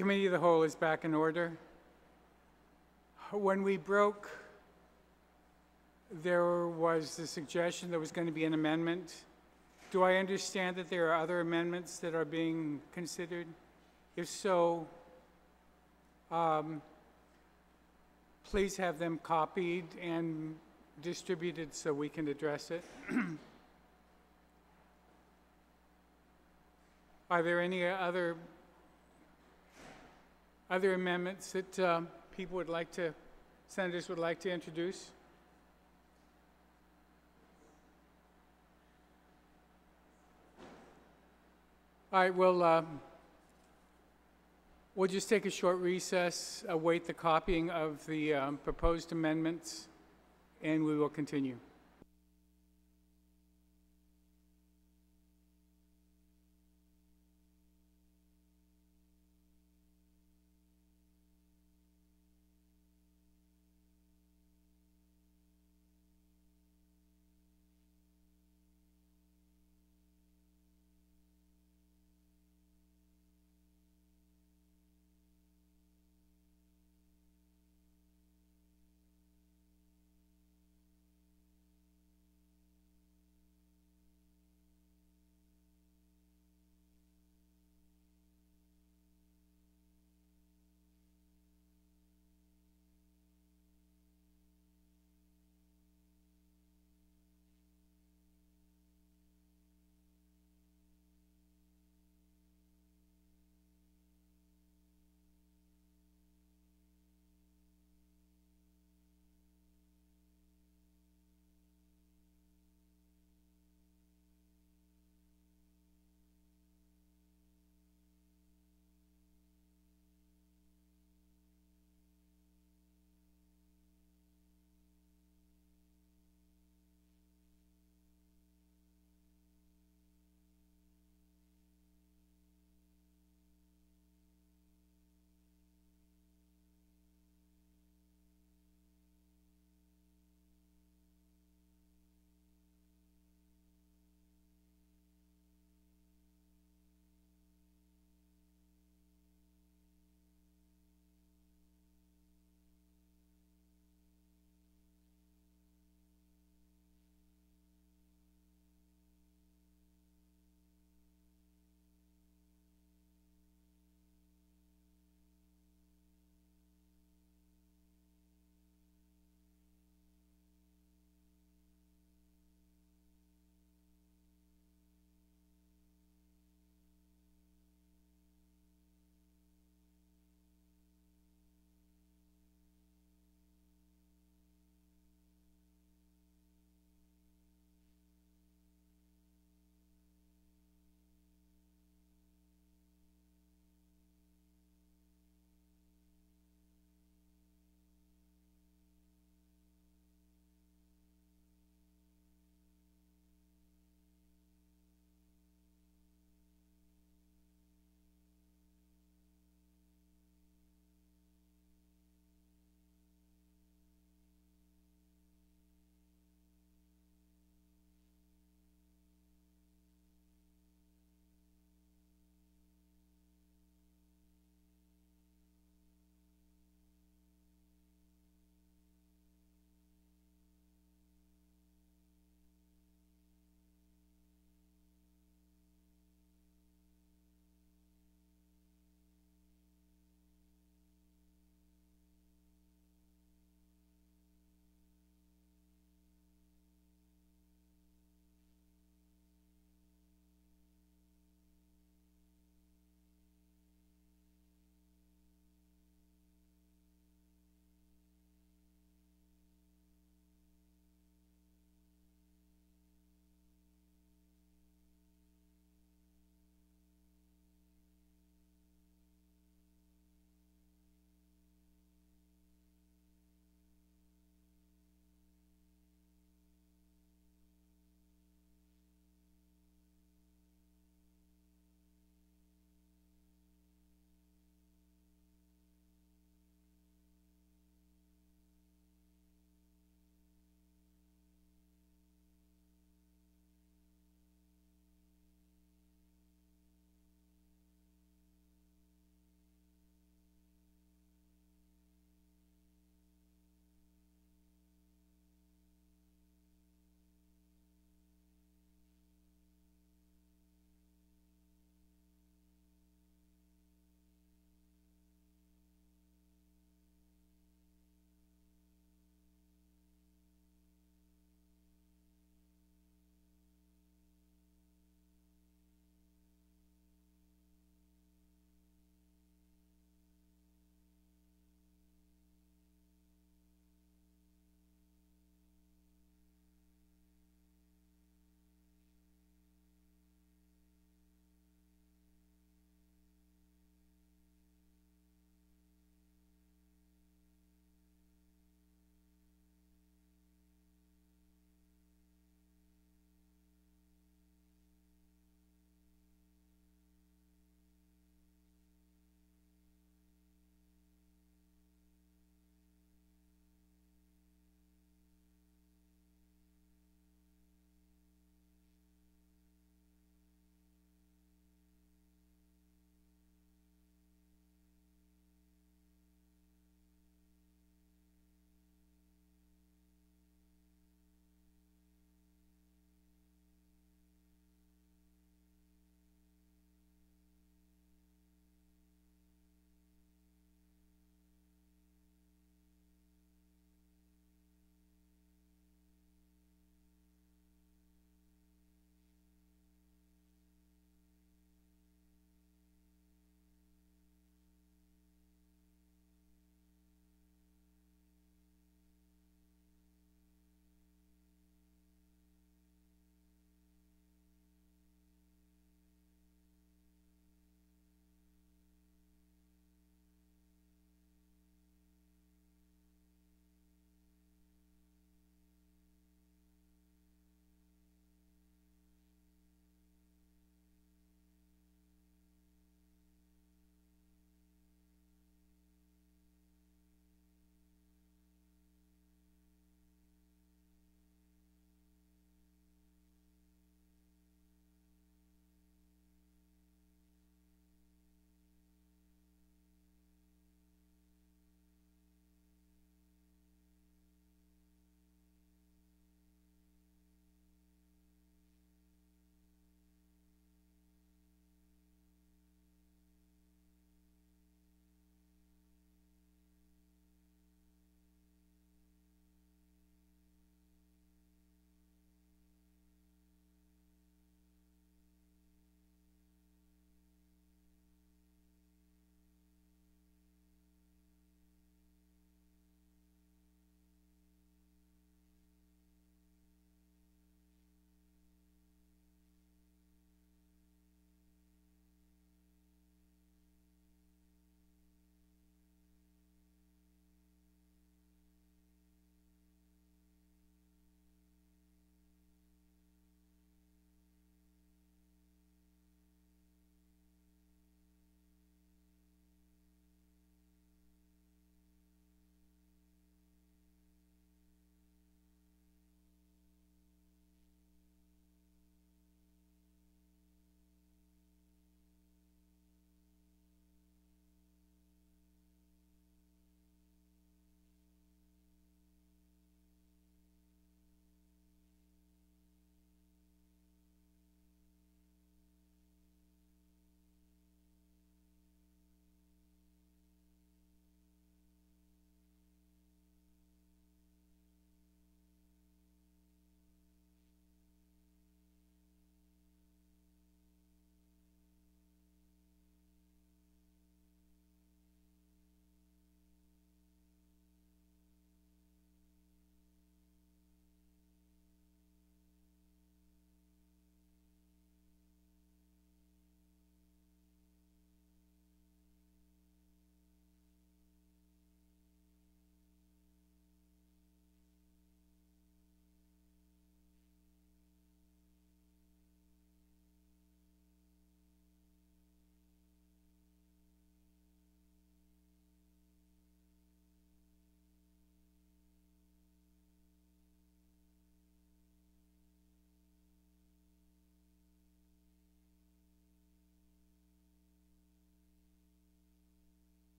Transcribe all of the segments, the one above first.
Committee of the Whole is back in order. When we broke, there was the suggestion there was going to be an amendment. Do I understand that there are other amendments that are being considered? If so, please have them copied and distributed so we can address it. Are there any other amendments that people would like to, senators would like to introduce? All right, we'll just take a short recess, await the copying of the proposed amendments, and we will continue.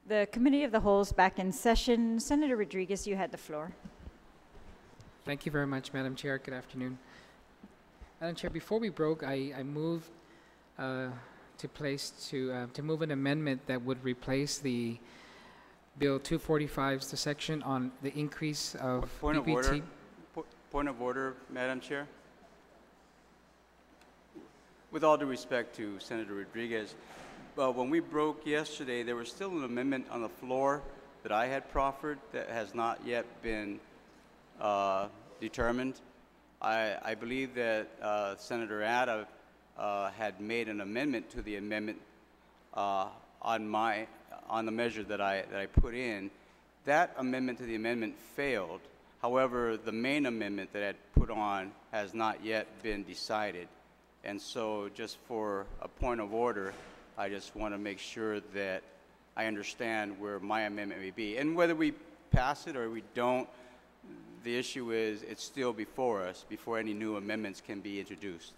The Committee of the Whole is back in session. Senator Rodriguez, you had the floor. Thank you very much, Madam Chair. Good afternoon. Madam Chair, before we broke, I moved to move an amendment that would replace the Bill 245's the section on the increase of Point of BPT. order. Point of order, Madam Chair. With all due respect to Senator Rodriguez, when we broke yesterday, there was still an amendment on the floor that I had proffered that has not yet been determined. I believe that Senator Adda had made an amendment to the amendment on the measure that I put in. That amendment to the amendment failed. However, the main amendment that I had put on has not yet been decided. And so just for a point of order, I just want to make sure that I understand where my amendment may be. And whether we pass it or we don't, the issue is it's still before us, before any new amendments can be introduced.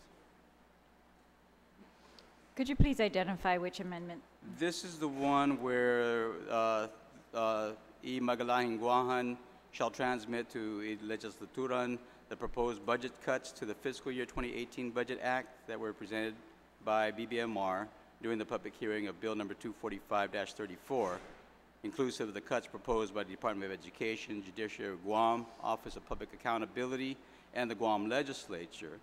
Could you please identify which amendment? This is the one where Liheslaturan Guåhan shall transmit to Liheslaturan the proposed budget cuts to the fiscal year 2018 Budget Act that were presented by BBMR during the public hearing of Bill number 245-34, inclusive of the cuts proposed by the Department of Education, Judiciary of Guam, Office of Public Accountability, and the Guam Legislature.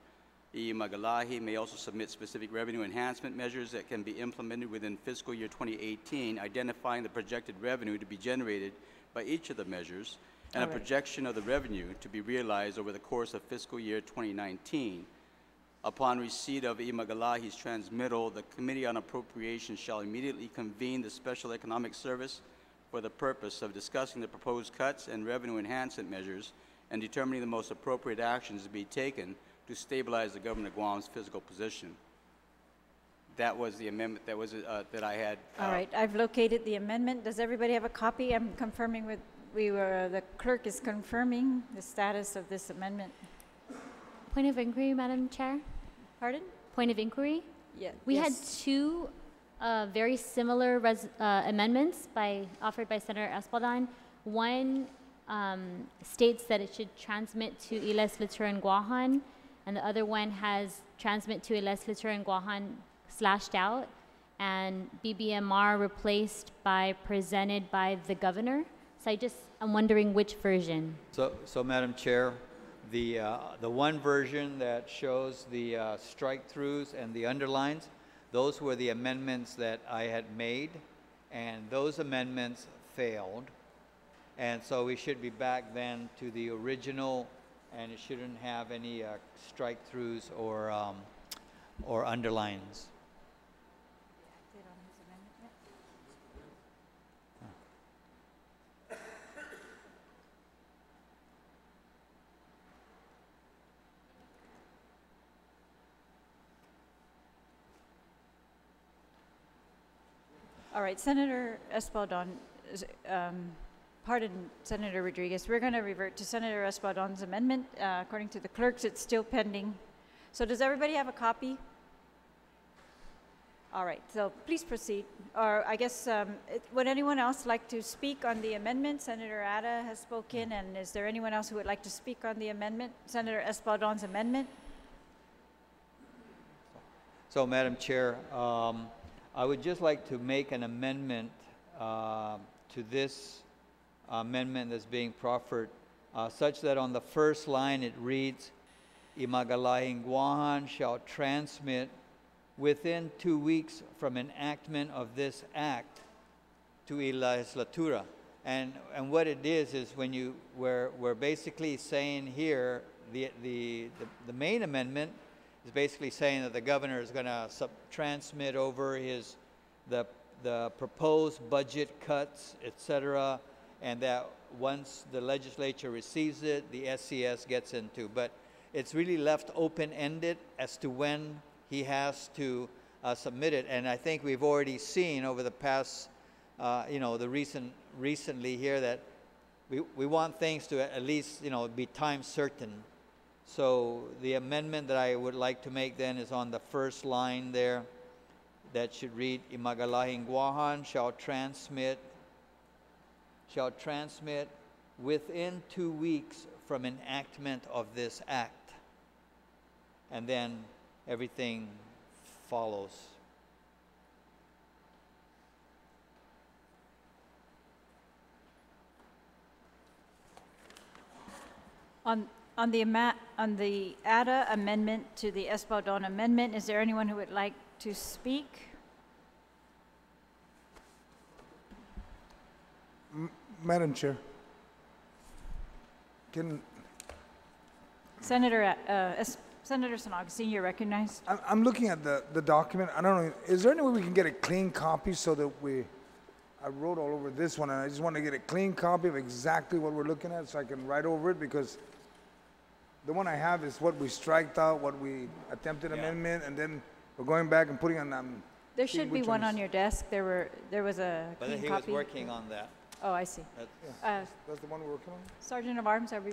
Liheslaturan may also submit specific revenue enhancement measures that can be implemented within fiscal year 2018, identifying the projected revenue to be generated by each of the measures, and a projection of the revenue to be realized over the course of fiscal year 2019. Upon receipt of Liheslaturan's transmittal, the Committee on Appropriations shall immediately convene the Special Economic Service for the purpose of discussing the proposed cuts and revenue enhancement measures and determining the most appropriate actions to be taken to stabilize the government of Guam's fiscal position. That was the amendment that was that I had. All right, I've located the amendment. Does everybody have a copy? I'm confirming with, the clerk is confirming the status of this amendment. Point of inquiry, Madam Chair. Pardon? Point of inquiry. Yeah. We yes. had two very similar amendments offered by Senator Espaldon. One states that it should transmit to Liheslaturan Guåhan, and the other one has transmit to Liheslaturan Guåhan slashed out, and BBMR replaced by presented by the governor. So I'm wondering which version. So Madam Chair, the one version that shows the strike-throughs and the underlines, those were the amendments that I had made, and those amendments failed. And so we should be back then to the original, and it shouldn't have any strike-throughs or underlines. All right, Senator Espaldon, pardon, Senator Rodriguez, we're going to revert to Senator Espaldon's amendment. According to the clerks, it's still pending. So does everybody have a copy? All right, so please proceed. Or I guess, would anyone else like to speak on the amendment? Senator Adda has spoken, and is there anyone else who would like to speak on the amendment? Senator Espaldon's amendment? So Madam Chair, I would just like to make an amendment to this amendment that's being proffered, such that on the first line it reads, Liheslaturan Guåhan shall transmit within 2 weeks from enactment of this act to Liheslatura. And what it is when we're basically saying here, the main amendment is basically saying that the governor is going to transmit over the proposed budget cuts, etc., and that once the legislature receives it, the SCS gets into. But it's really left open-ended as to when he has to submit it. And I think we've already seen over the past, recently here that we want things to at least, be time certain. So the amendment that I would like to make then is on the first line there, that should read, Liheslaturan Guåhan shall transmit shall transmit within 2 weeks from enactment of this act. And then everything follows. On the ADA amendment to the Espaldon amendment, is there anyone who would like to speak? Madam Chair, can Senator San you're recognized. I'm looking at the document. I don't know. Is there any way we can get a clean copy so that I wrote all over this one, and I just want to get a clean copy of exactly what we're looking at so I can write over it, because the one I have is what we striked out, what we attempted amendment, and then we're going back and putting on. There should be one on your desk. There was a But clean he copy. was working on that. Oh, I see. That's- That's the one we're working on? Sergeant of Arms, are we?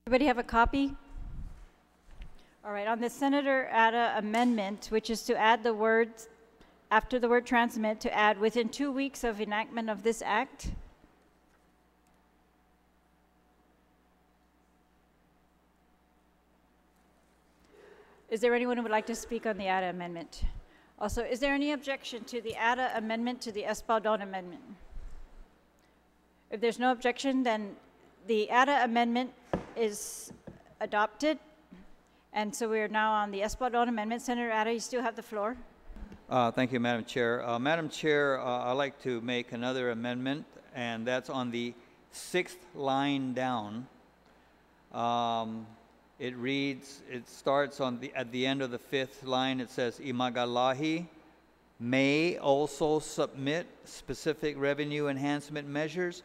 Everybody have a copy? All right, on the Senator ADA amendment, which is to add the words, after the word transmit, to add within 2 weeks of enactment of this act. Is there anyone who would like to speak on the ADA amendment? Also, is there any objection to the ADA amendment to the Espaldon amendment? If there's no objection, then the ADA amendment is adopted. And so we are now on the Espaldon amendment. Senator Ada, you still have the floor. Thank you, Madam Chair. Madam Chair, I'd like to make another amendment, and that's on the 6th line down. It reads, it starts at the end of the 5th line. It says, Imagalahi may also submit specific revenue enhancement measures.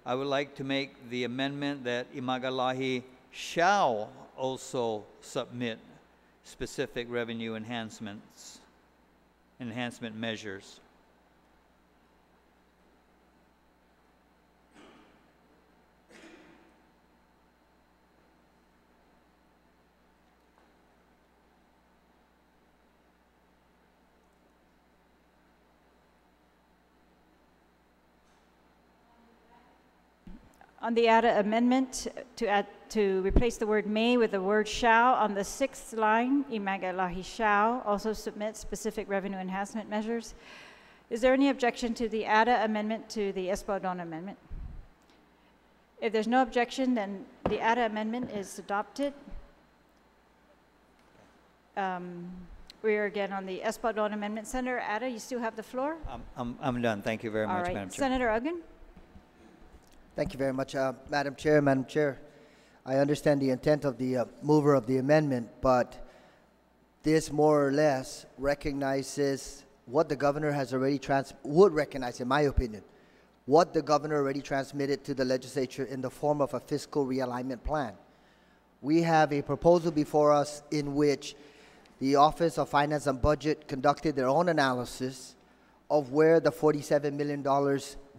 I would like to make the amendment that Imagalahi shall also submit specific revenue enhancement measures. On the ADA amendment to replace the word may with the word shall on the 6th line, Imagalahi shall also submit specific revenue enhancement measures. Is there any objection to the ADA amendment to the Espaldon amendment? If there's no objection, then the ADA amendment is adopted. We are again on the Espaldon amendment. Senator Ada, you still have the floor? I'm done. Thank you very much, Madam Chair. Senator Uggan? Thank you very much, Madam Chair, I understand the intent of the mover of the amendment, but this more or less recognizes what the governor has already would recognize, in my opinion, what the governor already transmitted to the legislature in the form of a fiscal realignment plan. We have a proposal before us in which the Office of Finance and Budget conducted their own analysis of where the $47 million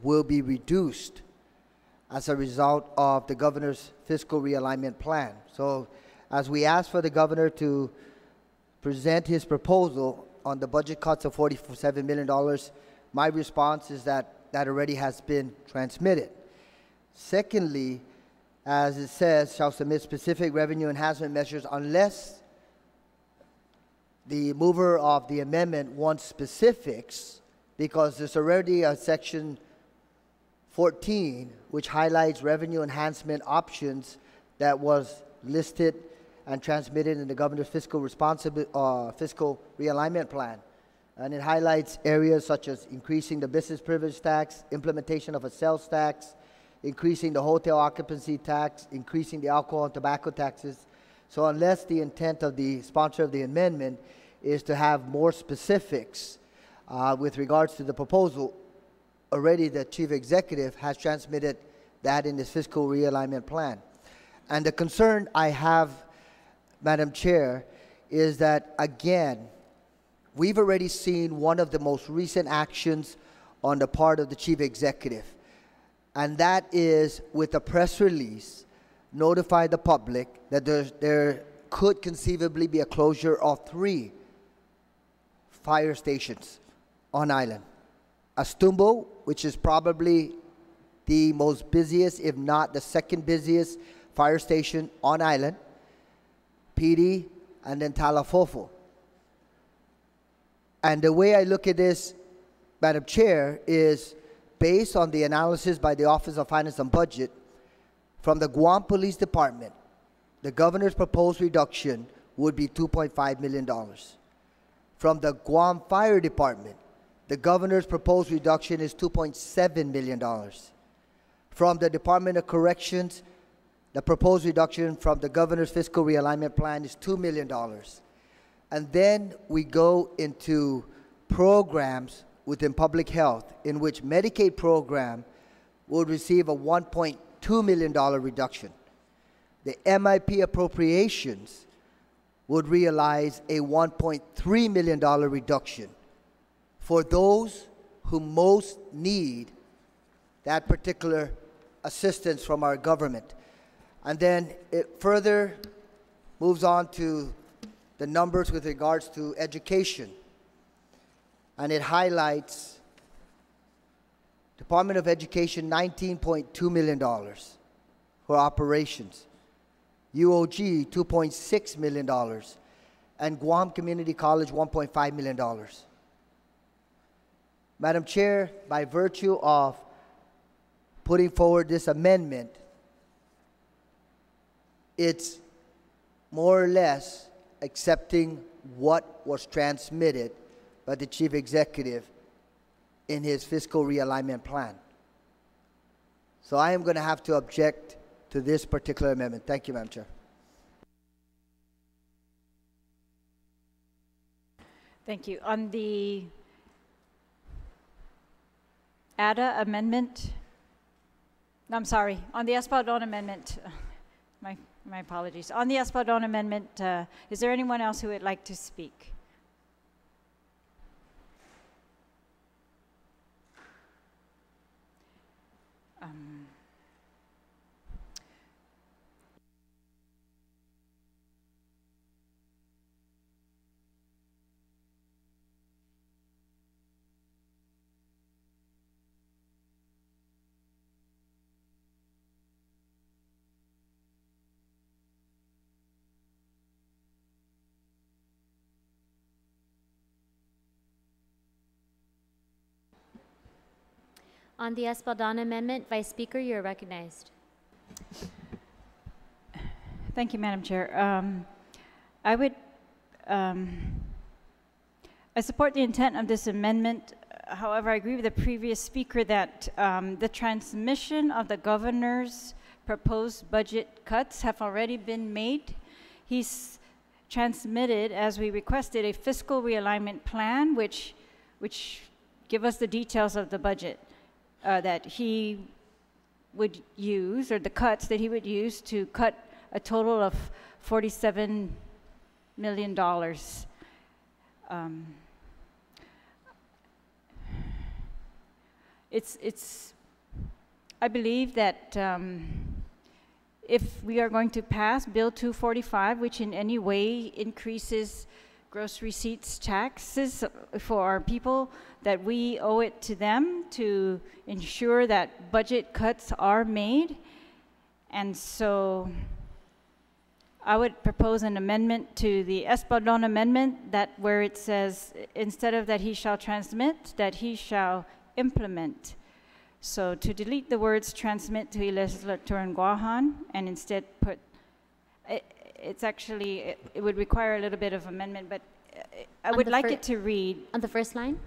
will be reduced as a result of the governor's fiscal realignment plan. So as we ask for the governor to present his proposal on the budget cuts of $47 million, my response is that that already has been transmitted. Secondly, as it says, shall submit specific revenue enhancement measures unless the mover of the amendment wants specifics because there's already a section 14 which highlights revenue enhancement options that was listed and transmitted in the governor's fiscal realignment plan. And it highlights areas such as increasing the business privilege tax, implementation of a sales tax, increasing the hotel occupancy tax, increasing the alcohol and tobacco taxes. So unless the intent of the sponsor of the amendment is to have more specifics with regards to the proposal, already the chief executive has transmitted that in his fiscal realignment plan. And the concern I have, Madam Chair, is that, again, we've already seen one of the most recent actions on the part of the chief executive, and that is with a press release notify the public that there could conceivably be a closure of 3 fire stations on island. Astumbo, which is probably the most busiest, if not the second busiest fire station on island, PD, and then Talafofo. And the way I look at this, Madam Chair, is based on the analysis by the Office of Finance and Budget from the Guam Police Department. The governor's proposed reduction would be $2.5 million. From the Guam Fire Department, the governor's proposed reduction is $2.7 million. From the Department of Corrections, the proposed reduction from the governor's fiscal realignment plan is $2 million. And then we go into programs within public health in which Medicaid program would receive a $1.2 million reduction. The MIP appropriations would realize a $1.3 million reduction for those who most need that particular assistance from our government. And then it further moves on to the numbers with regards to education. And it highlights Department of Education $19.2 million for operations, UOG $2.6 million, and Guam Community College $1.5 million. Madam Chair, by virtue of putting forward this amendment, it's more or less accepting what was transmitted by the chief executive in his fiscal realignment plan. So I am going to have to object to this particular amendment. Thank you, Madam Chair. Thank you. On the ADA amendment, no, I'm sorry, on the Espadon amendment, my apologies. On the Espadon amendment, is there anyone else who would like to speak? On the Espadon amendment, Vice Speaker, you're recognized. Thank you, Madam Chair. I support the intent of this amendment. However, I agree with the previous speaker that the transmission of the governor's proposed budget cuts have already been made. He's transmitted, as we requested, a fiscal realignment plan, which give us the details of the budget that he would use, or the cuts that he would use to cut a total of $47 million. I believe that if we are going to pass Bill 245, which in any way increases gross receipts taxes for our people, that we owe it to them to ensure that budget cuts are made. And so I would propose an amendment to the Espadon amendment that where it says, instead of that he shall transmit, that he shall implement. So to delete the words transmit to Liheslaturan Guåhan and instead put, it's actually, it would require a little bit of amendment, but I would like it to read, On the first line?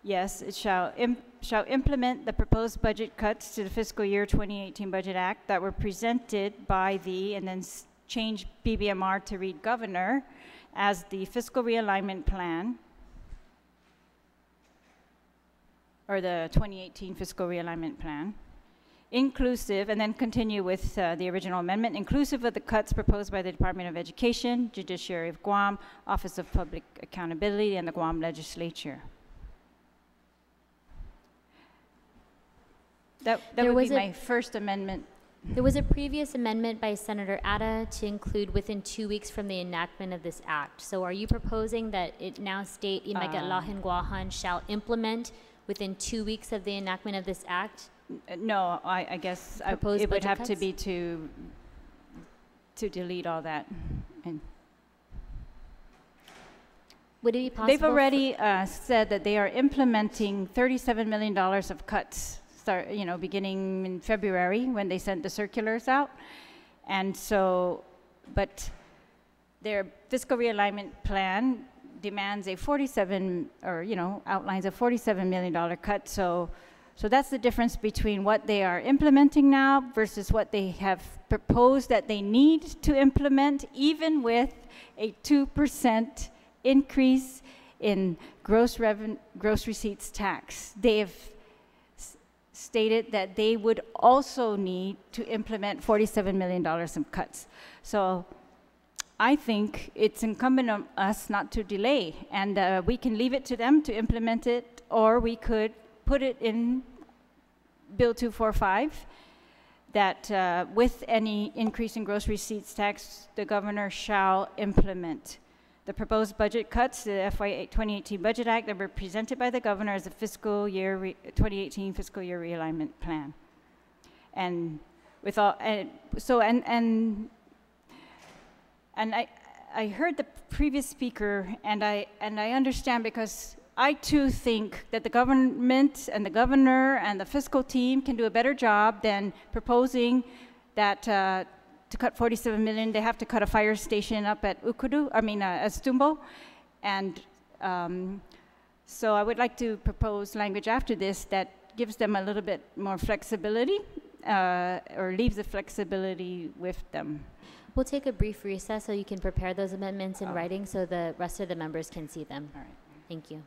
yes, it shall implement the proposed budget cuts to the fiscal year 2018 Budget Act that were presented by the, and then change BBMR to read governor as the fiscal realignment plan, or the 2018 fiscal realignment plan, inclusive, and then continue with the original amendment, inclusive of the cuts proposed by the Department of Education, Judiciary of Guam, Office of Public Accountability, and the Guam Legislature. That would be my first amendment. There was a previous amendment by Senator Adai to include within 2 weeks from the enactment of this act. So are you proposing that it now state Liheslaturan Guåhan shall implement within 2 weeks of the enactment of this act? No, I guess it would have to be to delete all that. And would it be possible? they've already said that they are implementing $37 million of cuts, beginning in February when they sent the circulars out. And so, but their fiscal realignment plan demands a outlines a $47 million cut. So that's the difference between what they are implementing now versus what they have proposed that they need to implement, even with a 2% increase in gross receipts tax. They have stated that they would also need to implement $47 million in cuts. So I think it's incumbent on us not to delay, and we can leave it to them to implement it, or we could put it in Bill 245 that with any increase in gross receipts tax, the governor shall implement the proposed budget cuts to the FY 2018 Budget Act that were presented by the governor as a fiscal year 2018 fiscal year realignment plan. And with all, I heard the previous speaker, and I understand, because I too think that the government and the governor and the fiscal team can do a better job than proposing that to cut $47 million, they have to cut a fire station up at Estumbo. And so I would like to propose language after this that gives them a little bit more flexibility, or leaves the flexibility with them. We'll take a brief recess so you can prepare those amendments in writing so the rest of the members can see them. All right. Thank you.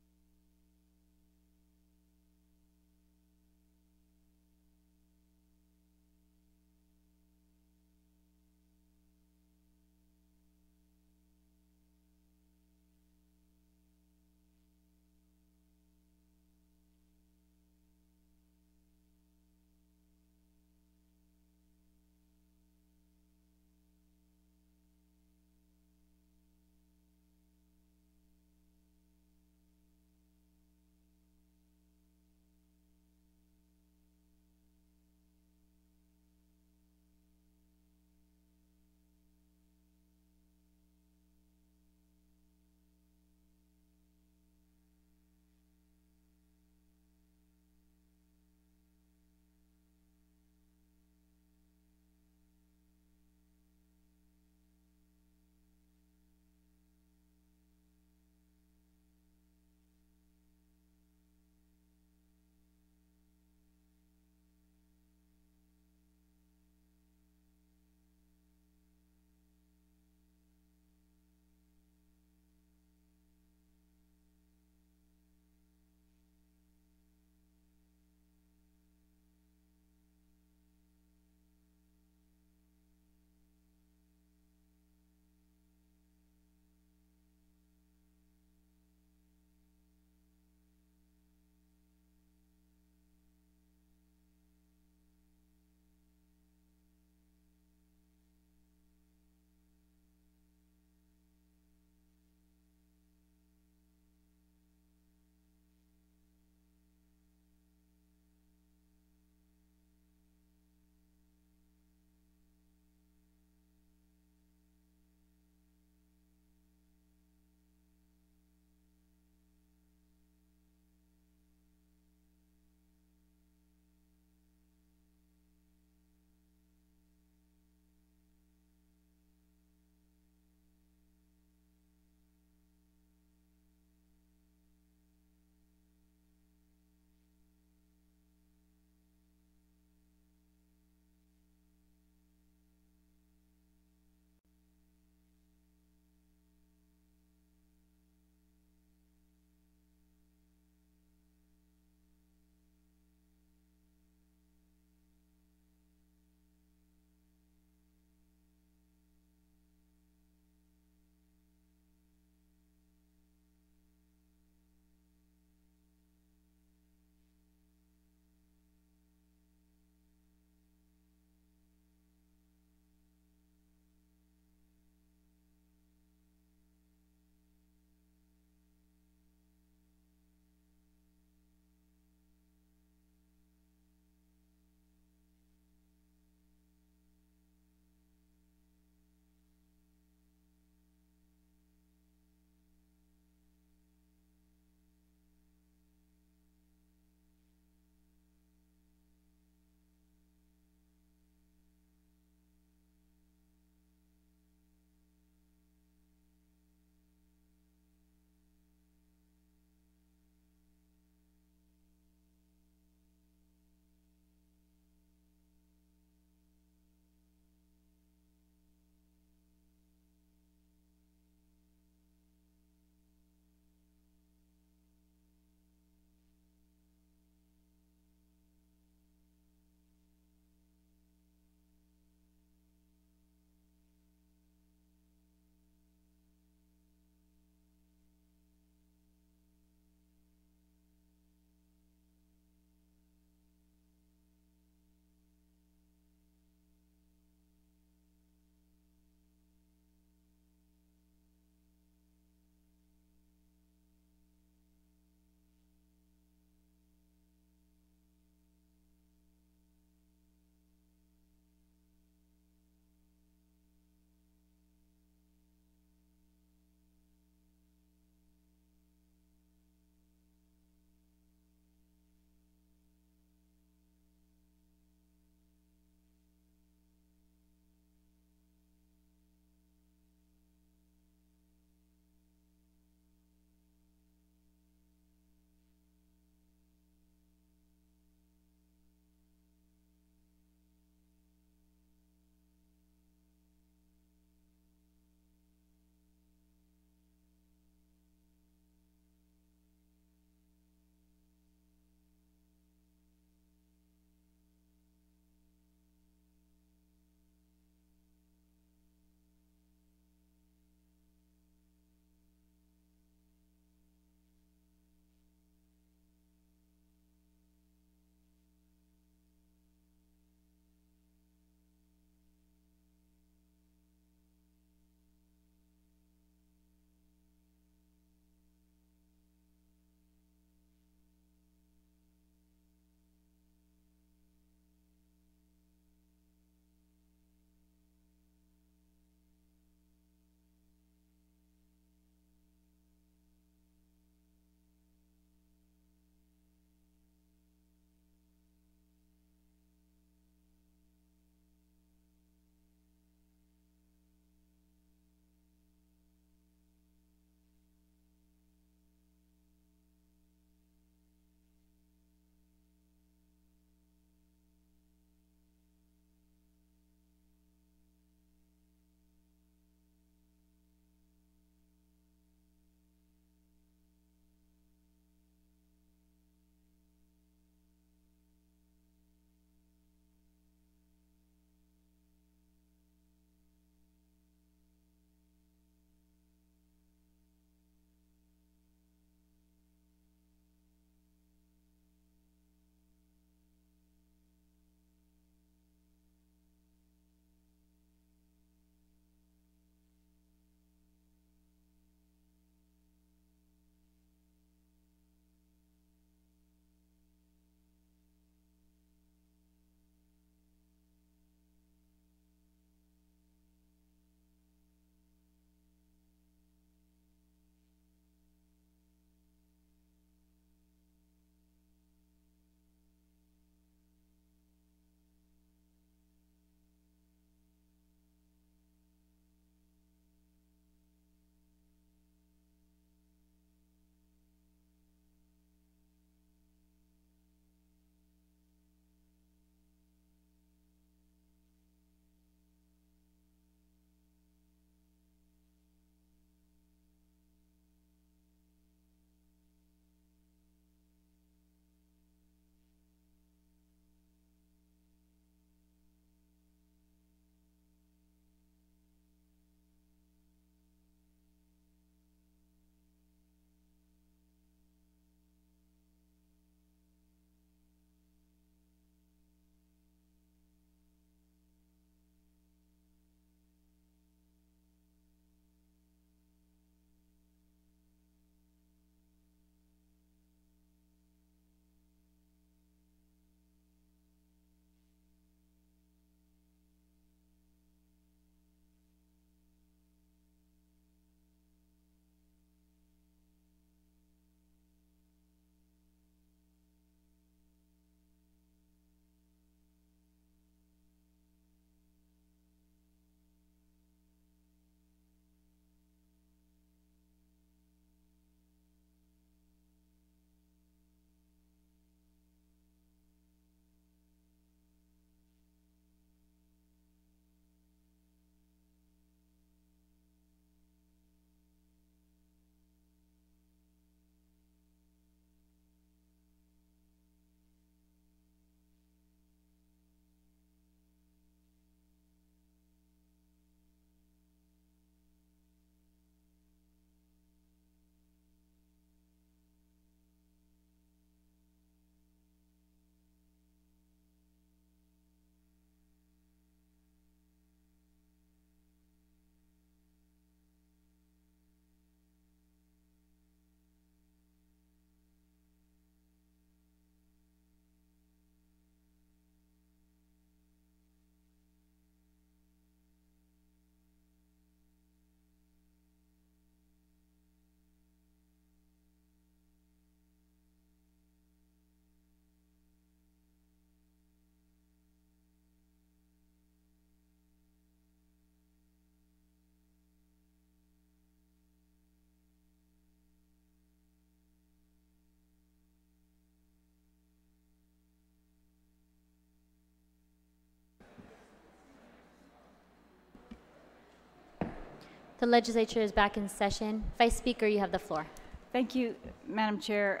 The legislature is back in session. Vice Speaker, you have the floor. Thank you, Madam Chair.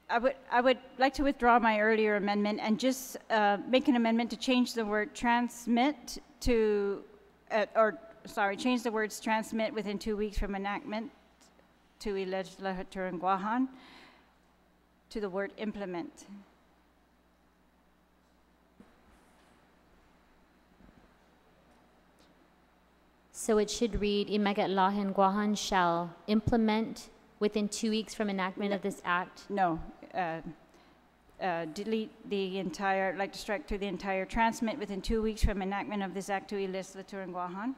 I would like to withdraw my earlier amendment and just make an amendment to change the word transmit to, change the words transmit within 2 weeks from enactment to Liheslaturan Guåhan to the word implement. So it should read, Liheslaturan Guåhan shall implement within 2 weeks from enactment of this act. No, delete the entire, like to strike through the entire transmit within 2 weeks from enactment of this act to Liheslaturan Guåhan.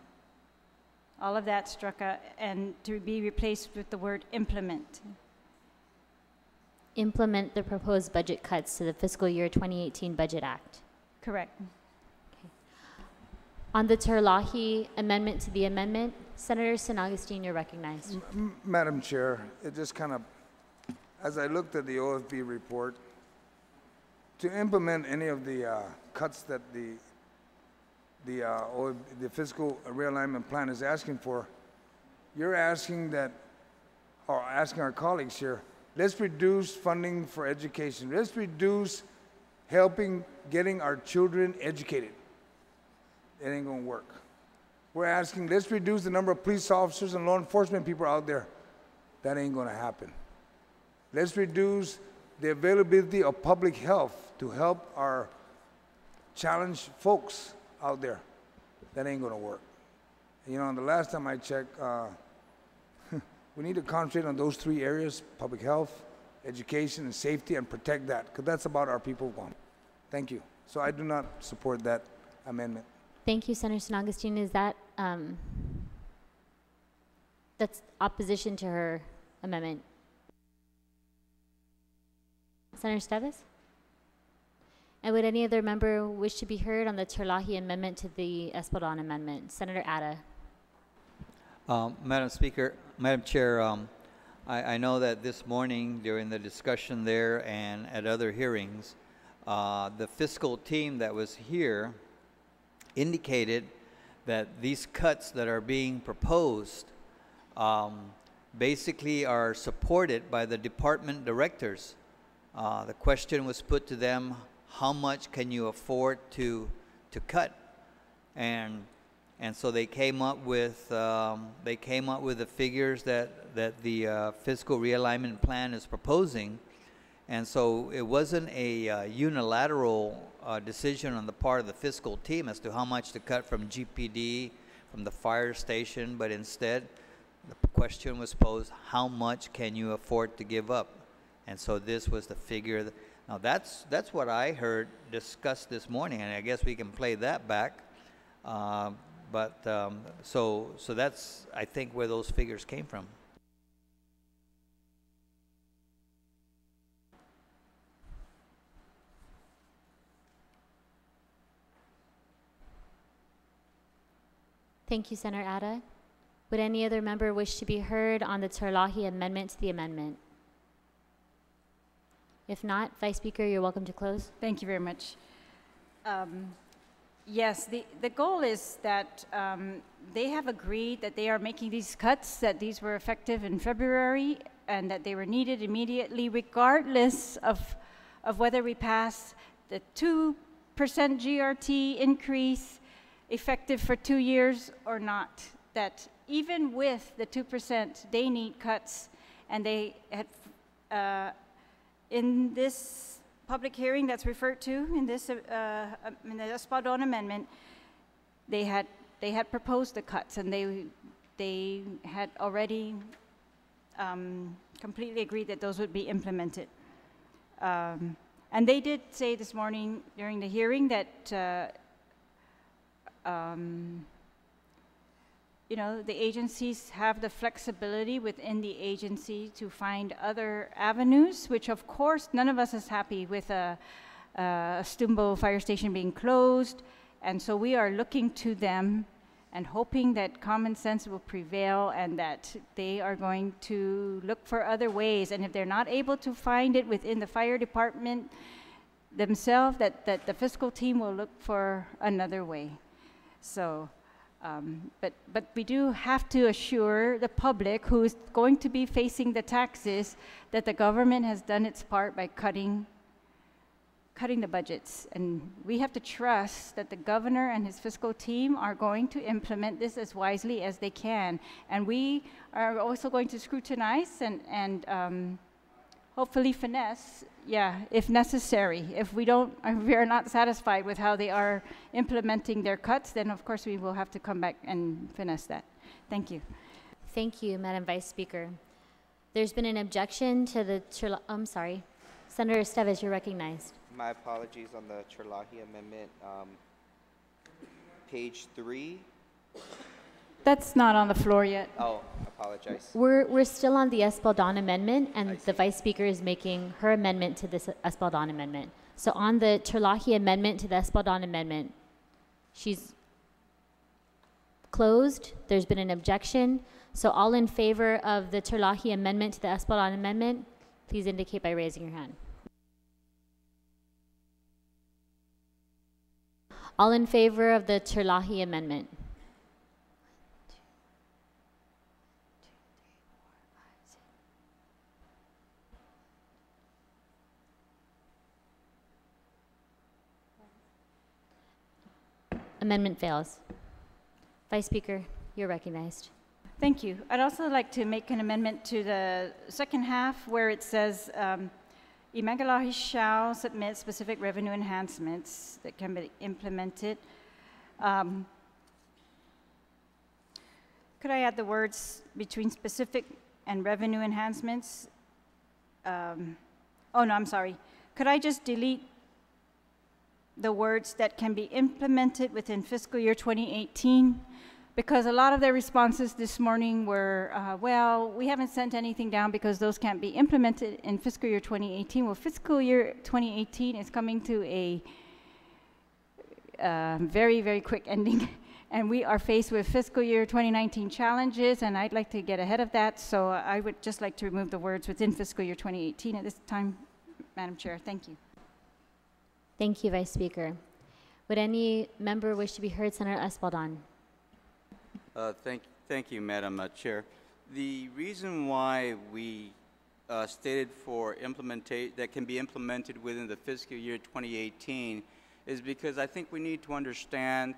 All of that struck out and to be replaced with the word implement. Implement the proposed budget cuts to the fiscal year 2018 Budget Act. Correct. On the Terlahi amendment to the amendment, Senator San Agustin, you're recognized. Madam Chair, it just kind of, as I looked at the OFB report, to implement any of the cuts that the fiscal realignment plan is asking for, you're asking that, or asking our colleagues here, let's reduce funding for education. Let's reduce helping getting our children educated. It ain't gonna work. We're asking, let's reduce the number of police officers and law enforcement people out there. That ain't gonna happen. Let's reduce the availability of public health to help our challenged folks out there. That ain't gonna work. You know, the last time I checked, we need to concentrate on those 3 areas: public health, education, and safety, and protect that, because that's about our people of Guam. Thank you. So I do not support that amendment. Thank you, Senator San Agustin. Is that, that's opposition to her amendment? Senator Esteves? And would any other member wish to be heard on the Terlahi amendment to the Espadon amendment? Senator Adda. Madam Speaker, Madam Chair, I know that this morning during the discussion there and at other hearings, the fiscal team that was here indicated that these cuts that are being proposed basically are supported by the department directors. The question was put to them, how much can you afford to cut? And so they came up with the figures that the fiscal realignment plan is proposing. And so it wasn't a unilateral decision on the part of the fiscal team as to how much to cut from GPD, from the fire station, but instead the question was posed, how much can you afford to give up? And so this was the figure. Now that's what I heard discussed this morning, and I guess we can play that back. So that's, I think, where those figures came from. Thank you, Senator Adda. Would any other member wish to be heard on the Terlahi amendment to the amendment? If not, Vice Speaker, you're welcome to close. Thank you very much. Yes, the goal is that they have agreed that they are making these cuts, that these were effective in February, and that they were needed immediately, regardless of whether we pass the 2% GRT increase effective for 2 years or not. That even with the 2%, they need cuts, and they had, in this public hearing that's referred to in this in the Espadon amendment, they had proposed the cuts, and they had already completely agreed that those would be implemented. And they did say this morning during the hearing that you know, the agencies have the flexibility within the agency to find other avenues, which of course none of us is happy with a Stumbo fire station being closed. And so we are looking to them and hoping that common sense will prevail and that they are going to look for other ways. And if they're not able to find it within the fire department themselves, that the fiscal team will look for another way. So But we do have to assure the public who is going to be facing the taxes that the government has done its part by cutting the budgets. And we have to trust that the governor and his fiscal team are going to implement this as wisely as they can. And we are also going to scrutinize and hopefully finesse, if necessary. If we are not satisfied with how they are implementing their cuts, then of course we will have to come back and finesse that. Thank you. Thank you, Madam Vice Speaker. There's been an objection to the, I'm sorry. Senator Esteves, you're recognized. My apologies on the Terlahi amendment. Page 3. That's not on the floor yet. Oh, apologize. We're still on the Espaldon amendment, and the Vice Speaker is making her amendment to this Espaldon amendment. So on the Terlahi amendment to the Espaldon amendment, she's closed. There's been an objection. So all in favor of the Terlahi amendment to the Espaldon amendment, please indicate by raising your hand. All in favor of the Terlahi amendment? Amendment fails. Vice Speaker, you're recognized. Thank you. I'd also like to make an amendment to the second half where it says, Imagalahi shall submit specific revenue enhancements that can be implemented. Could I add the words between specific and revenue enhancements? Oh no, I'm sorry. Could I just delete the words that can be implemented within fiscal year 2018? Because a lot of their responses this morning were, well, we haven't sent anything down because those can't be implemented in fiscal year 2018. Well, fiscal year 2018 is coming to a very, very quick ending. And we are faced with fiscal year 2019 challenges, and I'd like to get ahead of that. So I would just like to remove the words within fiscal year 2018 at this time, Madam Chair. Thank you. Thank you, Vice Speaker. Would any member wish to be heard? Senator Espaldon. Thank you, Madam Chair. The reason why we stated for that can be implemented within the fiscal year 2018 is because I think we need to understand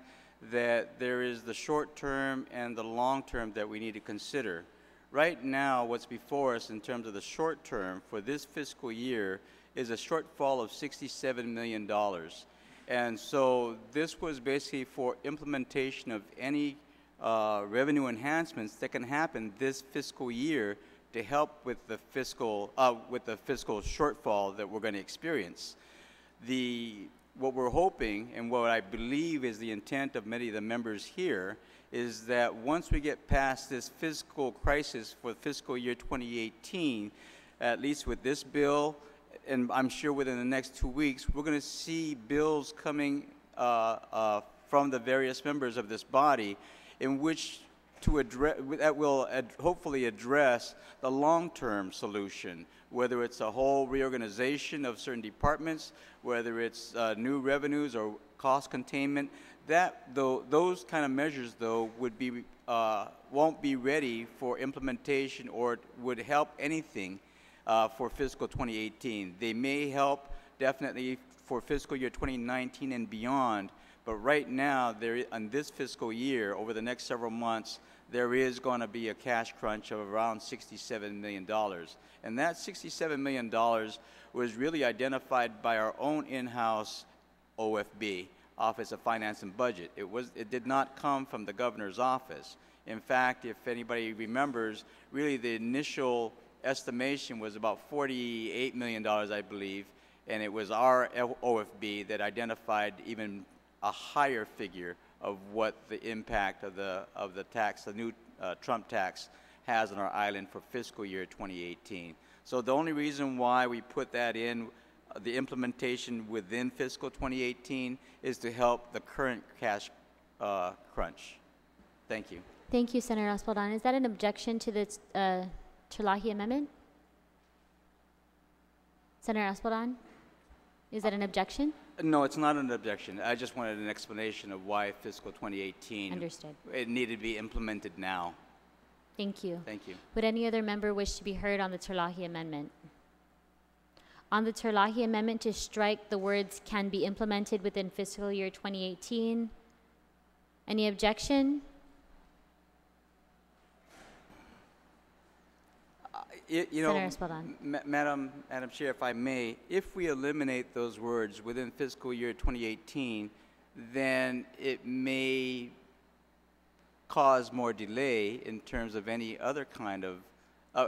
that there is the short term and the long term that we need to consider. Right now, what's before us in terms of the short term for this fiscal year is a shortfall of $67 million. And so this was basically for implementation of any revenue enhancements that can happen this fiscal year to help with the fiscal shortfall that we're going to experience. What we're hoping, and what I believe is the intent of many of the members here, is that once we get past this fiscal crisis for fiscal year 2018, at least with this bill, and I'm sure within the next 2 weeks, we're going to see bills coming from the various members of this body in which that will hopefully address the long-term solution, whether it's a whole reorganization of certain departments, whether it's new revenues or cost containment. Those kind of measures, though, won't be ready for implementation or would help anything for fiscal 2018. They may help definitely for fiscal year 2019 and beyond, but right now, on this fiscal year, over the next several months, there is going to be a cash crunch of around $67 million. And that $67 million was really identified by our own in-house OFB, Office of Finance and Budget. It did not come from the governor's office. In fact, if anybody remembers, really the initial estimation was about $48 million, I believe, and it was our OFB that identified even a higher figure of what the impact of the tax, the new Trump tax, has on our island for fiscal year 2018. So the only reason why we put that in, the implementation within fiscal 2018, is to help the current cash crunch. Thank you. Thank you, Senator Espaldon. Is that an objection to the Terlahi amendment? Senator Espaldon, is that an objection? No, it's not an objection. I just wanted an explanation of why fiscal 2018. Understood. It needed to be implemented now. Thank you. Thank you. Would any other member wish to be heard on the Terlahi amendment? On the Terlahi amendment to strike the words "can be implemented within fiscal year 2018." Any objection? You know, Senator Espadon. Madam Chair, if I may, if we eliminate those words within fiscal year 2018, then it may cause more delay in terms of any other kind of,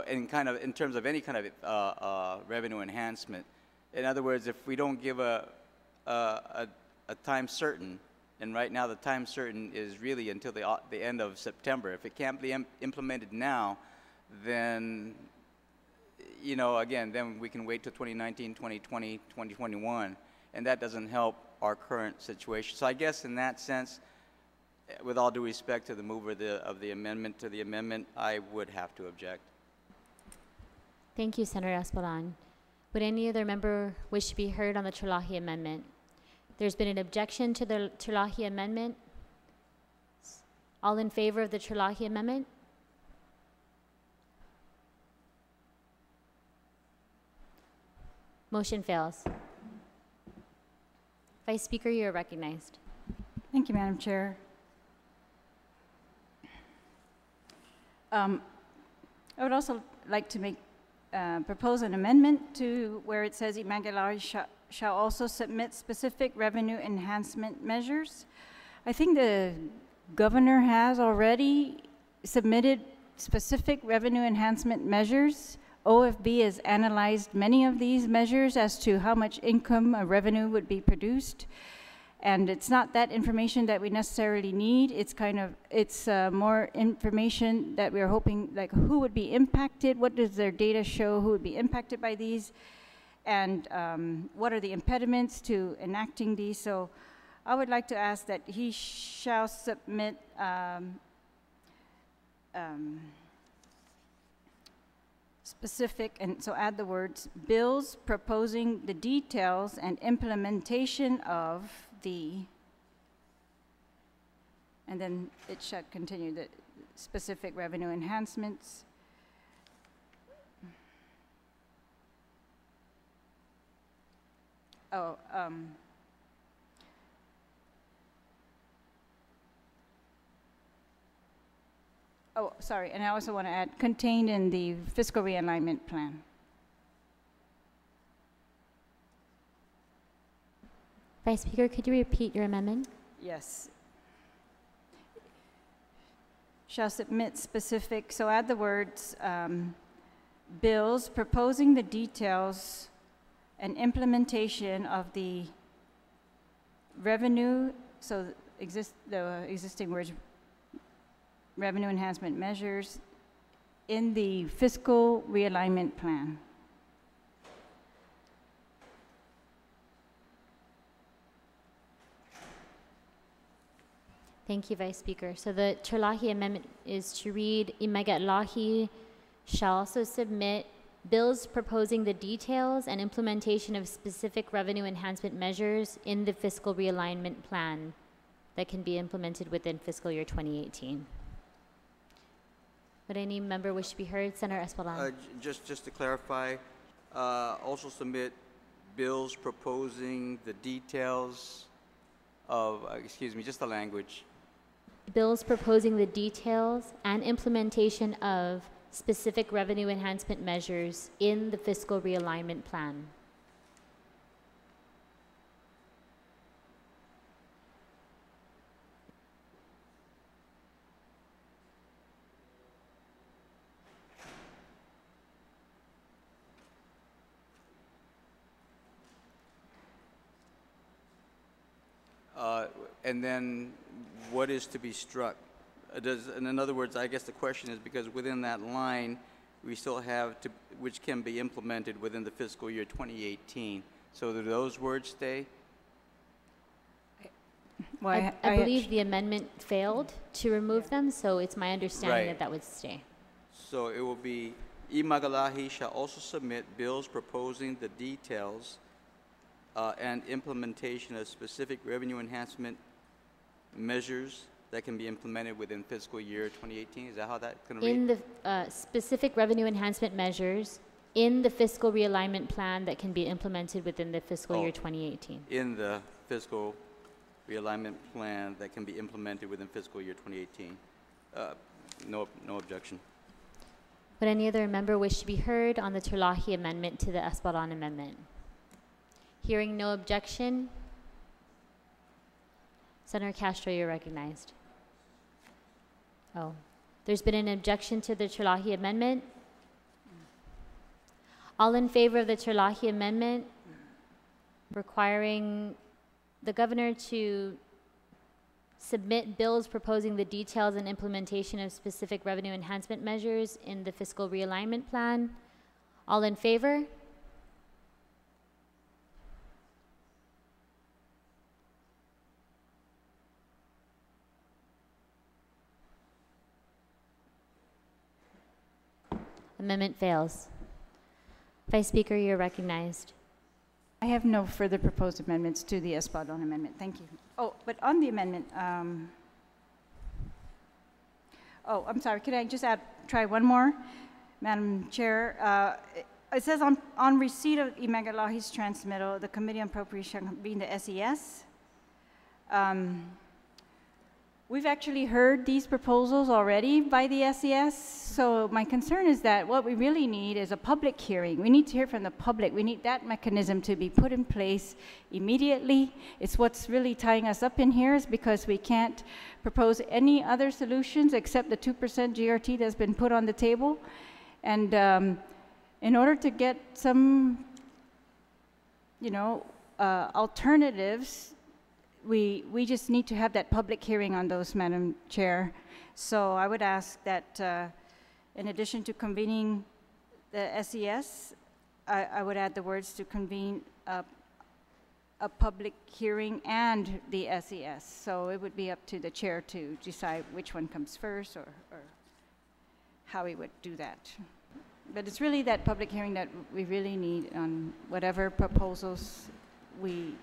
in terms of any kind of revenue enhancement. In other words, if we don't give a time certain, and right now the time certain is really until the end of September. If it can't be implemented now, then, you know, again, then we can wait till 2019, 2020, 2021, and that doesn't help our current situation. So I guess in that sense, with all due respect to the mover of the amendment to the amendment, I would have to object. Thank you, Senator Espadon. Would any other member wish to be heard on the Terlahi amendment? There's been an objection to the Terlahi amendment. All in favor of the Terlahi amendment? Motion fails. Vice Speaker, you are recognized. Thank you, Madam Chair. I would also like to propose an amendment to where it says Imagalawi shall also submit specific revenue enhancement measures. I think the governor has already submitted specific revenue enhancement measures. OFB has analyzed many of these measures as to how much income or revenue would be produced. And it's not that information that we necessarily need. It's more information that we're hoping, like who would be impacted, what does their data show, who would be impacted by these, and what are the impediments to enacting these. So I would like to ask that he shall submit specific, and so add the words, bills proposing the details and implementation of the, and then it should continue the specific revenue enhancements. Sorry, and I also want to add, contained in the fiscal realignment plan. Vice Speaker, could you repeat your amendment? Yes. Shall submit specific, so add the words, bills proposing the details and implementation of the revenue, so the existing words, revenue enhancement measures in the fiscal realignment plan. Thank you, Vice Speaker. So the Terlahi amendment is to read, Imagalahi shall also submit bills proposing the details and implementation of specific revenue enhancement measures in the fiscal realignment plan that can be implemented within fiscal year 2018. Would any member wish to be heard? Senator Espadon. Just to clarify, also submit bills proposing the details of, excuse me, just the language. Bills proposing the details and implementation of specific revenue enhancement measures in the fiscal realignment plan. And then what is to be struck? And in other words, I guess the question is because within that line, we still have which can be implemented within the fiscal year 2018. So do those words stay? Well, I believe the amendment failed to remove them, so it's my understanding that would stay. So it will be, Imagalahi shall also submit bills proposing the details and implementation of specific revenue enhancement measures that can be implemented within fiscal year 2018. Is that how that's going to read? In the specific revenue enhancement measures in the fiscal realignment plan that can be implemented within the fiscal year 2018. In the fiscal realignment plan that can be implemented within fiscal year 2018. No objection. Would any other member wish to be heard on the Terlahi amendment to the Espadon amendment? Hearing no objection, Senator Castro, you're recognized. Oh, there's been an objection to the Terlahi amendment. All in favor of the Terlahi amendment requiring the governor to submit bills proposing the details and implementation of specific revenue enhancement measures in the fiscal realignment plan. All in favor? Amendment fails. Vice Speaker, you're recognized. I have no further proposed amendments to the Espadon amendment. Thank you. Oh, but on the amendment, oh, I'm sorry. Can I just try one more? Madam Chair, it says on receipt of Imagalahi's transmittal, the Committee on Appropriation convened the SES. We've actually heard these proposals already by the SES, so my concern is that what we really need is a public hearing. We need to hear from the public. We need that mechanism to be put in place immediately. It's what's really tying us up in here is because we can't propose any other solutions except the 2% GRT that's been put on the table. And in order to get some, alternatives, we just need to have that public hearing on those, Madam Chair. So I would ask that in addition to convening the SES, I would add the words to convene a public hearing and the SES. So it would be up to the chair to decide which one comes first or how we would do that. But it's really that public hearing that we really need on whatever proposals we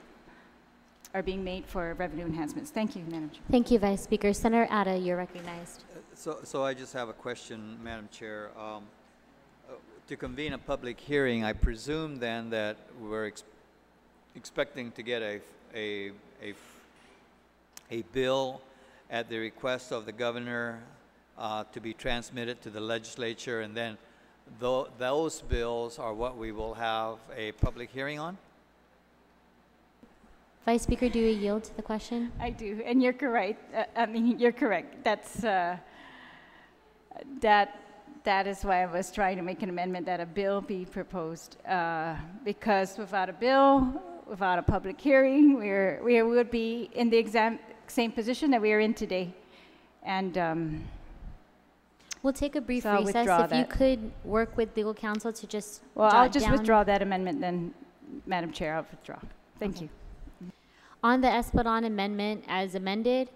are being made for revenue enhancements. Thank you, Madam Chair. Thank you, Vice Speaker. Senator Adda, you're recognized. So I just have a question, Madam Chair. To convene a public hearing, I presume then that we're expecting to get a bill at the request of the governor to be transmitted to the legislature, and then those bills are what we will have a public hearing on? Vice Speaker, do you yield to the question? I do, and you're correct. You're correct. That's that is why I was trying to make an amendment that a bill be proposed, because without a bill, without a public hearing, we would be in the same position that we are in today, and we'll take a brief so recess. If you could work with legal counsel to just I'll just withdraw that amendment then, Madam Chair. I'll withdraw. Thank you. On the Espadon amendment as amended,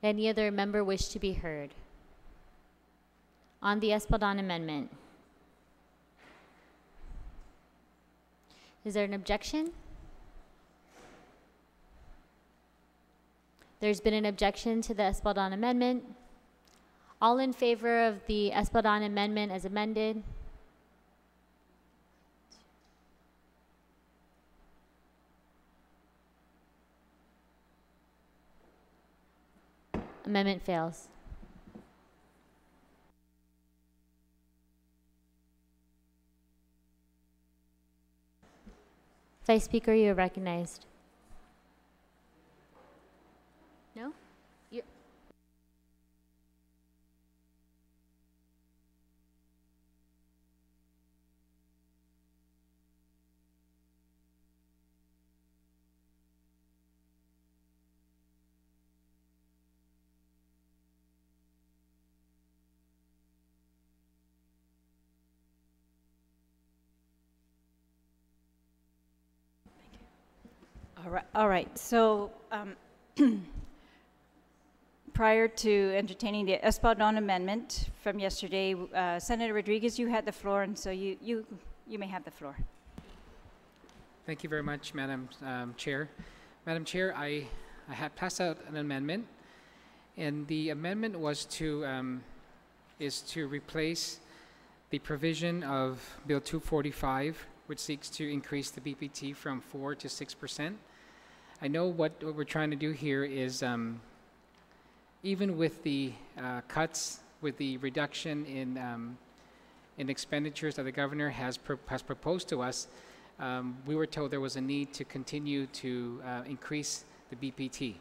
any other member wish to be heard? On the Espadon amendment. Is there an objection? There's been an objection to the Espadon amendment. All in favor of the Espadon amendment as amended? Amendment fails. Vice Speaker, you are recognized. No? You're All right. So prior to entertaining the Espadon amendment from yesterday, Senator Rodriguez, you had the floor, and so you may have the floor. Thank you very much, Madam Chair. Madam Chair, I had passed out an amendment, and the amendment was to is to replace the provision of Bill 245, which seeks to increase the BPT from 4 to 6%. I know what we're trying to do here is, even with the cuts, with the reduction in expenditures that the governor has proposed to us, we were told there was a need to continue to increase the BPT.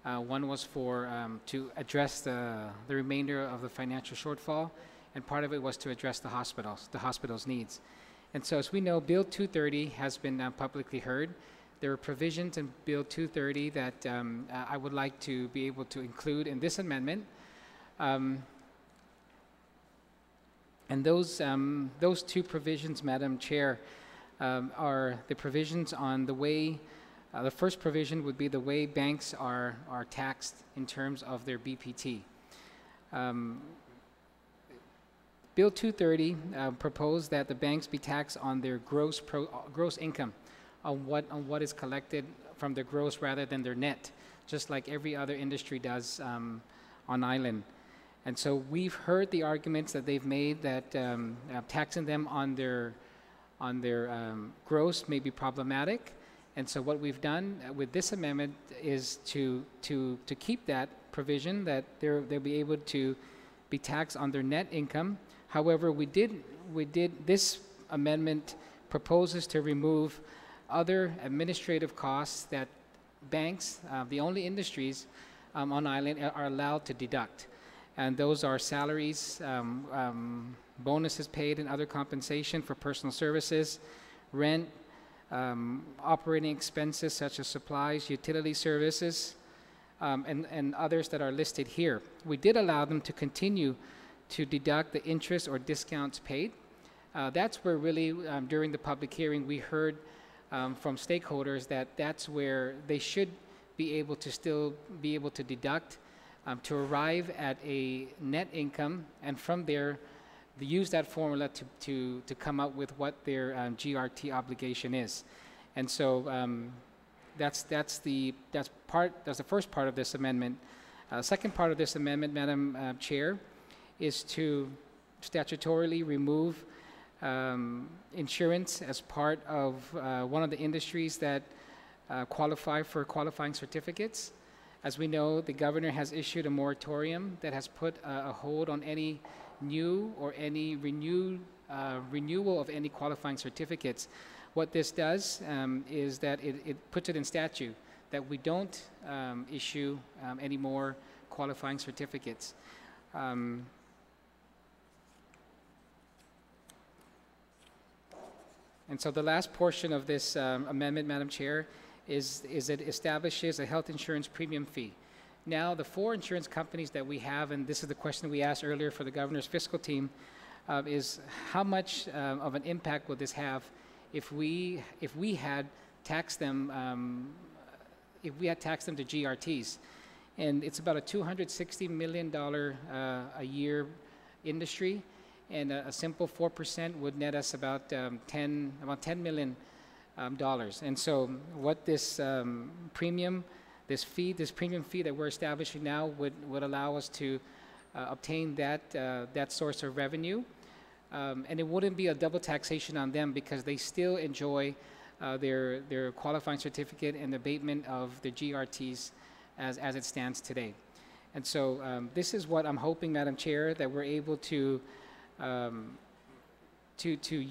One was for to address the remainder of the financial shortfall, and part of it was to address the hospital's needs. And so, as we know, Bill 230 has been publicly heard. There are provisions in Bill 230 that I would like to be able to include in this amendment. And those two provisions, Madam Chair, are the provisions on the way, the first provision would be the way banks are taxed in terms of their BPT. Bill 230 proposed that the banks be taxed on their gross income, on what is collected from their gross rather than their net, just like every other industry does on island. And so we've heard the arguments that they've made that taxing them on their gross may be problematic. And so what we've done with this amendment is to keep that provision that they'll be able to be taxed on their net income. However, this amendment proposes to remove other administrative costs that banks, the only industries on island, are allowed to deduct. And those are salaries, bonuses paid, and other compensation for personal services, rent, operating expenses such as supplies, utility services, and others that are listed here. We did allow them to continue to deduct the interest or discounts paid. That's where really, during the public hearing, we heard from stakeholders that that's where they should be able to still be able to deduct to arrive at a net income, and from there, they use that formula to come up with what their GRT obligation is. And so that's the first part of this amendment. Second part of this amendment, Madam Chair, is to statutorily remove insurance as part of one of the industries that qualify for qualifying certificates. As we know, the governor has issued a moratorium that has put a hold on any new or any renewal of any qualifying certificates. What this does is that it puts it in statute that we don't issue any more qualifying certificates. And so the last portion of this amendment, Madam Chair, is it establishes a health insurance premium fee. Now, the 4 insurance companies that we have, and this is the question we asked earlier for the governor's fiscal team, is how much of an impact would this have if we had taxed them to GRTs? And it's about a $260 million a year industry, and a simple 4% would net us about $10 million. And so what this premium fee that we're establishing now would allow us to obtain that source of revenue. And it wouldn't be a double taxation on them because they still enjoy their qualifying certificate and abatement of the GRTs as it stands today. And so this is what I'm hoping, Madam Chair, that we're able to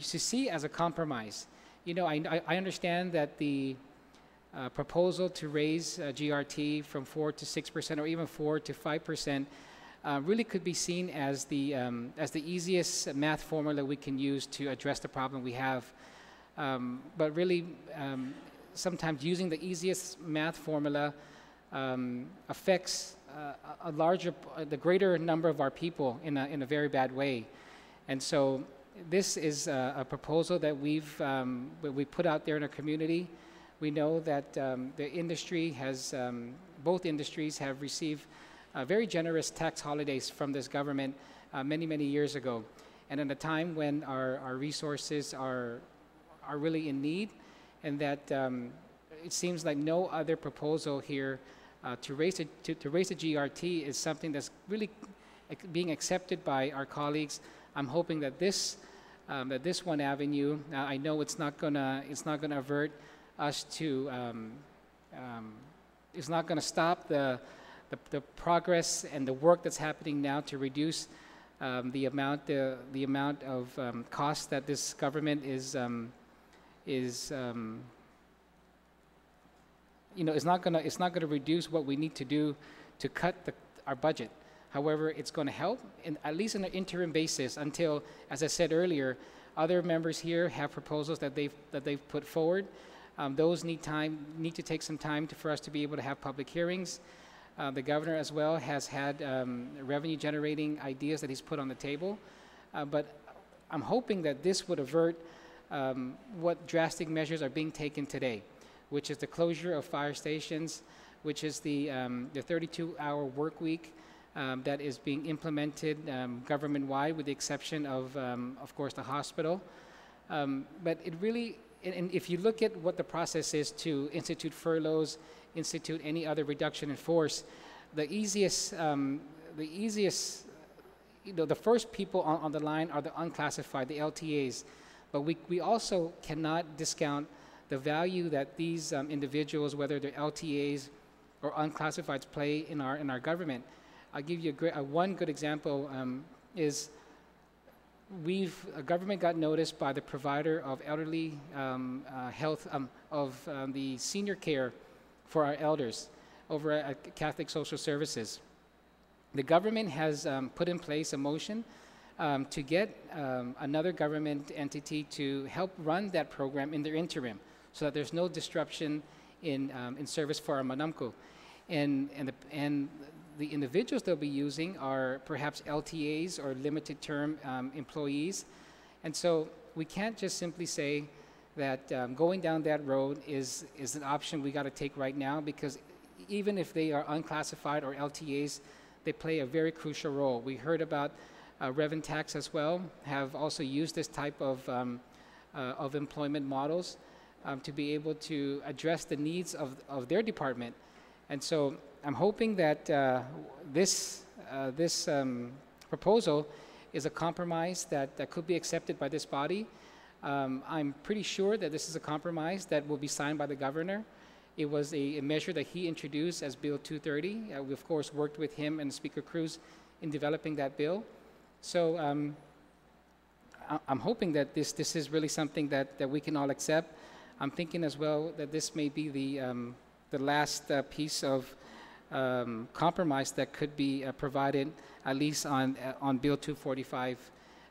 see as a compromise. You know, I understand that the proposal to raise GRT from 4 to 6% or even 4 to 5% really could be seen as the easiest math formula we can use to address the problem we have. But really, sometimes using the easiest math formula affects the greater number of our people in a very bad way. And so this is a proposal that we put out there in our community. We know that the industry has, both industries have received very generous tax holidays from this government many, many years ago. And at a time when our resources are really in need, and that it seems like no other proposal here to raise the GRT is something that's really being accepted by our colleagues. I'm hoping that this one avenue, I know it's not gonna avert us to, it's not gonna stop the progress and the work that's happening now to reduce the amount of cost that this government is not gonna reduce what we need to do to cut our budget. However, it's going to help, at least on an interim basis, until, as I said earlier, other members here have proposals that they've put forward. Those need to take some time for us to be able to have public hearings. The governor as well has had revenue-generating ideas that he's put on the table. But I'm hoping that this would avert what drastic measures are being taken today, which is the closure of fire stations, which is the 32-hour work week, that is being implemented government-wide, with the exception of course, the hospital. But it really, and if you look at what the process is to institute furloughs, institute any other reduction in force, the first people on the line are the unclassified, the LTAs. But we also cannot discount the value that these individuals, whether they're LTAs or unclassifieds, play in our government. I'll give you one good example. Is government got noticed by the provider of elderly health, of the senior care for our elders over at Catholic Social Services. The government has put in place a motion to get another government entity to help run that program in their interim, so that there's no disruption in service for our Manamco. And the individuals they'll be using are perhaps LTAs or limited term employees. And so we can't just simply say that going down that road is an option we got to take right now, because even if they are unclassified or LTAs, they play a very crucial role. We heard about Revenue Tax as well, have also used this type of employment models to be able to address the needs of their department. And so I'm hoping that this proposal is a compromise that could be accepted by this body. I'm pretty sure that this is a compromise that will be signed by the governor. It was a measure that he introduced as Bill 230. We, of course, worked with him and Speaker Cruz in developing that bill. So I'm hoping that this is really something that we can all accept. I'm thinking as well that this may be the last piece of compromise that could be provided, at least on Bill 245,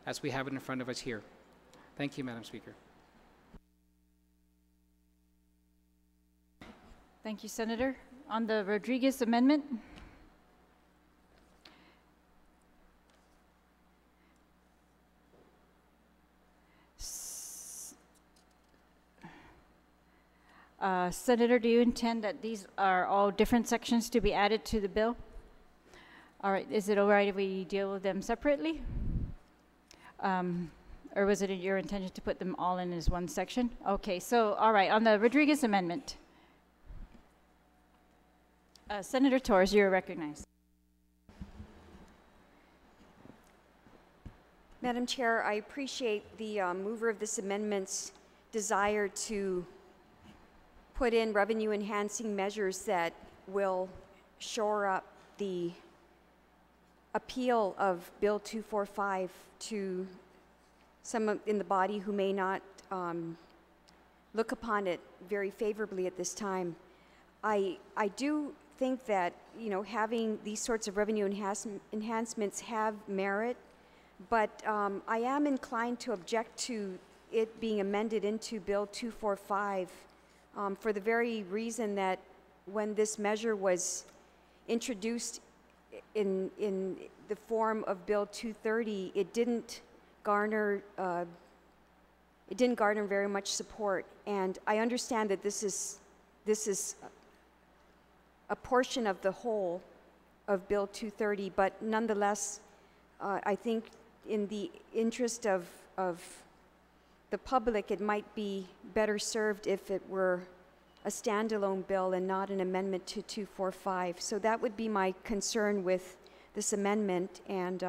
as we have it in front of us here. Thank you, Madam Speaker. Thank you, Senator. On the Rodriguez amendment? Senator, do you intend that these are all different sections to be added to the bill? All right, is it all right if we deal with them separately? Or was it your intention to put them all in as one section? Okay, so, all right, on the Rodriguez amendment. Senator Torres, you're recognized. Madam Chair, I appreciate the mover of this amendment's desire to put in revenue-enhancing measures that will shore up the appeal of Bill 245 to some in the body who may not look upon it very favorably at this time. I do think that, you know, having these sorts of revenue enhancements have merit, but I am inclined to object to it being amended into Bill 245 for the very reason that when this measure was introduced in the form of Bill 230, it didn't garner very much support. And I understand that this is a portion of the whole of Bill 230, but nonetheless, I think in the interest of the public, it might be better served if it were a standalone bill and not an amendment to 245. So that would be my concern with this amendment, and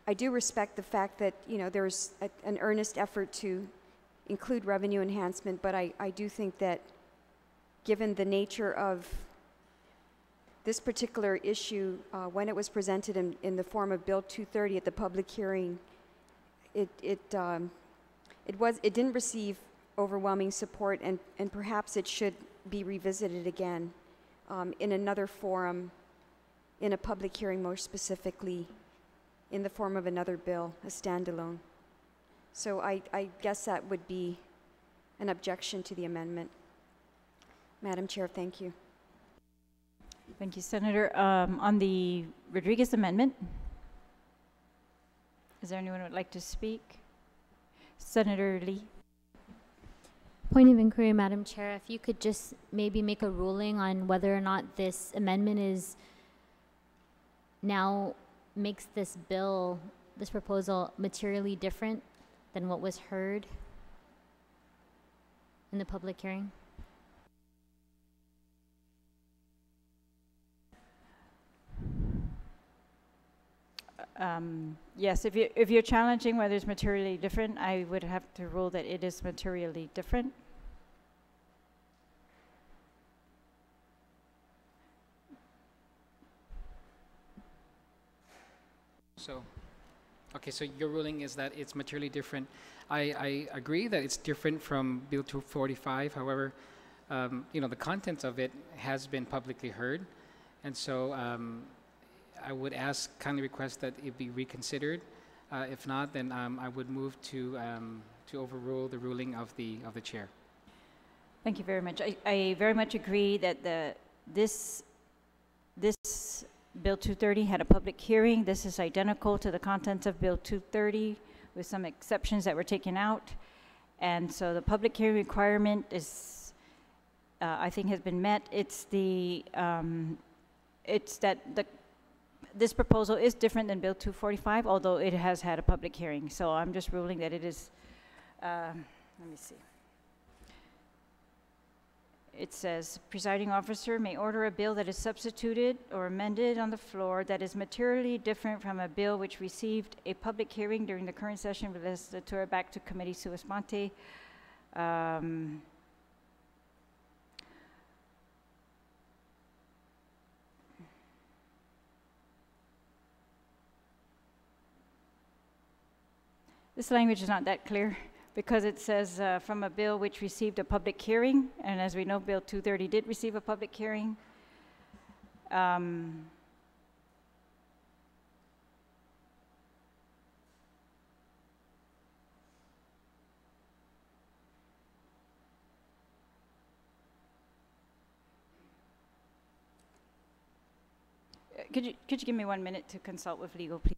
I do respect the fact that, you know, there's an earnest effort to include revenue enhancement, but I do think that given the nature of this particular issue, when it was presented in the form of Bill 230 at the public hearing, it didn't receive overwhelming support, and perhaps it should be revisited again in another forum, in a public hearing more specifically, in the form of another bill, a standalone. So I guess that would be an objection to the amendment. Madam Chair, thank you. Thank you, Senator. On the Rodriguez amendment, is there anyone who would like to speak? Senator Lee. Point of inquiry, Madam Chair, if you could just maybe make a ruling on whether or not this amendment is now makes this bill, this proposal, materially different than what was heard in the public hearing. Yes, if you're challenging whether it's materially different, I would have to rule that it is materially different. So, okay, so your ruling is that it's materially different. I agree that it's different from Bill 245. However, you know, the contents of it has been publicly heard, and so I would kindly request that it be reconsidered. If not, then I would move to overrule the ruling of the chair. Thank you very much. I very much agree that this Bill 230 had a public hearing. This is identical to the contents of Bill 230 with some exceptions that were taken out. And so the public hearing requirement is, I think, has been met. It's this proposal is different than Bill 245, although it has had a public hearing. So I'm just ruling that it is, let me see. It says, presiding officer may order a bill that is substituted or amended on the floor that is materially different from a bill which received a public hearing during the current session of the legislature back to committee sua sponte. This language is not that clear, because it says from a bill which received a public hearing, and as we know, Bill 230 did receive a public hearing. Could you give me 1 minute to consult with legal, please?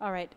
All right.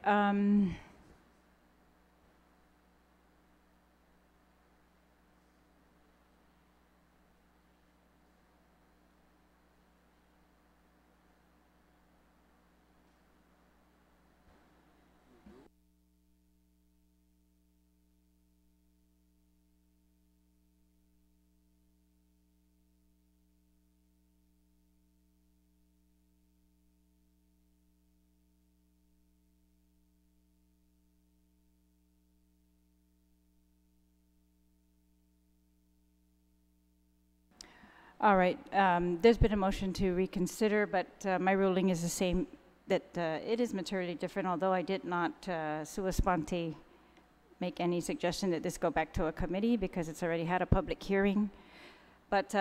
All right, there's been a motion to reconsider, but my ruling is the same, that it is materially different, although I did not sua sponte make any suggestion that this go back to a committee because it's already had a public hearing. But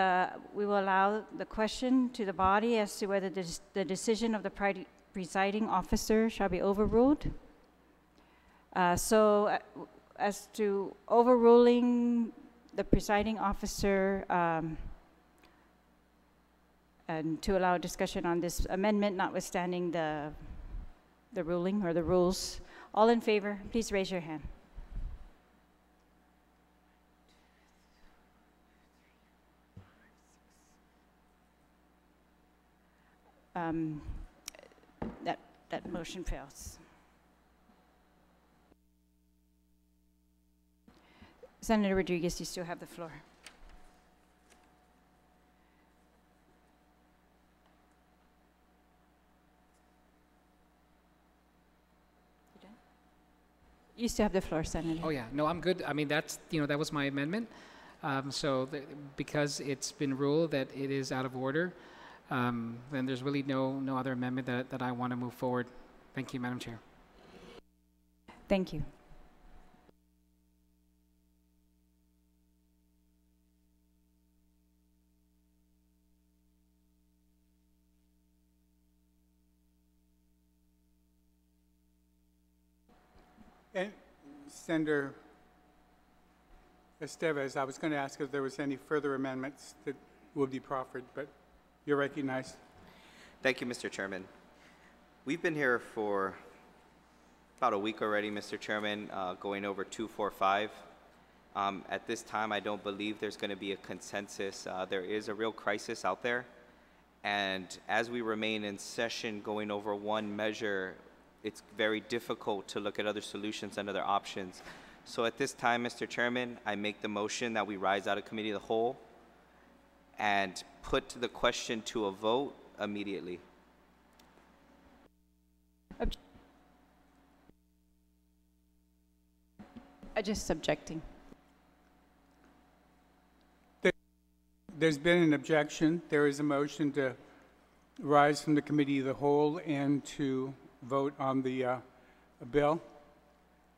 we will allow the question to the body as to whether the decision of the presiding officer shall be overruled. As to overruling the presiding officer, and to allow discussion on this amendment, notwithstanding the ruling or the rules. All in favor, please raise your hand. That motion fails. Senator Rodriguez, you still have the floor. You still have the floor, Senator. Oh yeah, no, I'm good. I mean, that's, that was my amendment. Because it's been ruled that it is out of order, then there's really no other amendment that I want to move forward. Thank you, Madam Chair. Thank you. And Senator Estevez, I was going to ask if there was any further amendments that will be proffered, but you're recognized. Thank you, Mr. Chairman. We've been here for about a week already, Mr. Chairman, going over 245. At this time, I don't believe there's going to be a consensus. There is a real crisis out there. And as we remain in session going over one measure, it's very difficult to look at other solutions and other options. So at this time, Mr. Chairman, I make the motion that we rise out of committee of the whole and put the question to a vote immediately. Just objecting. There's been an objection. There is a motion to rise from the committee of the whole and to vote on the bill.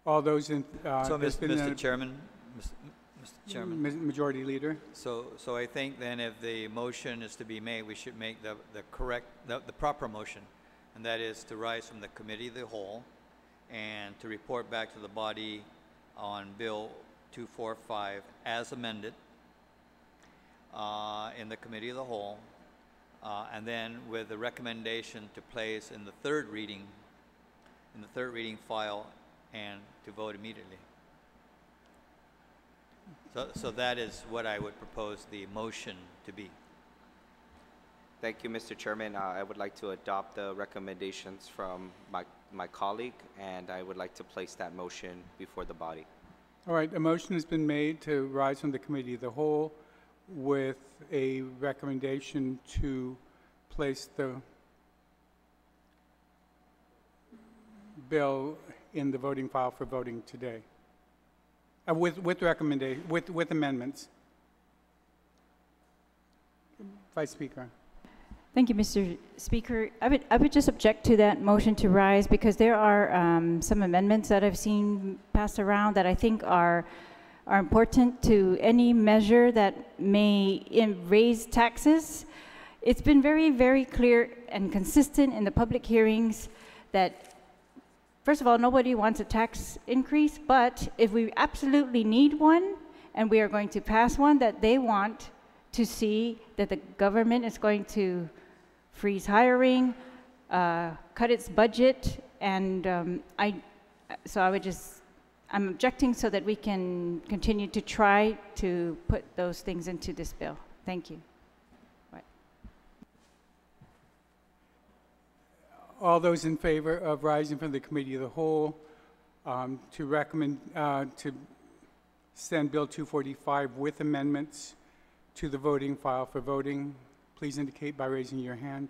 All those in... So, Mr. Chairman, Mr. Chairman. Majority Leader. So I think then if the motion is to be made, we should make the proper motion, and that is to rise from the committee of the whole and to report back to the body on Bill 245 as amended in the committee of the whole, and then with the recommendation to place in the third reading file and to vote immediately. So that is what I would propose the motion to be. Thank you, Mr. Chairman. I would like to adopt the recommendations from my colleague, and I would like to place that motion before the body. All right, a motion has been made to rise from the committee of the whole with a recommendation to place the bill in the voting file for voting today, with amendments. Vice Speaker. Thank you, Mr. Speaker. I would just object to that motion to rise because there are some amendments that I've seen passed around that I think are important to any measure that may raise taxes. It's been very, very clear and consistent in the public hearings that, first of all, nobody wants a tax increase, but if we absolutely need one and we are going to pass one, that they want to see that the government is going to freeze hiring, cut its budget, And so I'm objecting so that we can continue to try to put those things into this bill. Thank you. Right. All those in favor of rising from the committee of the whole to recommend to send Bill 245 with amendments to the voting file for voting, please indicate by raising your hand.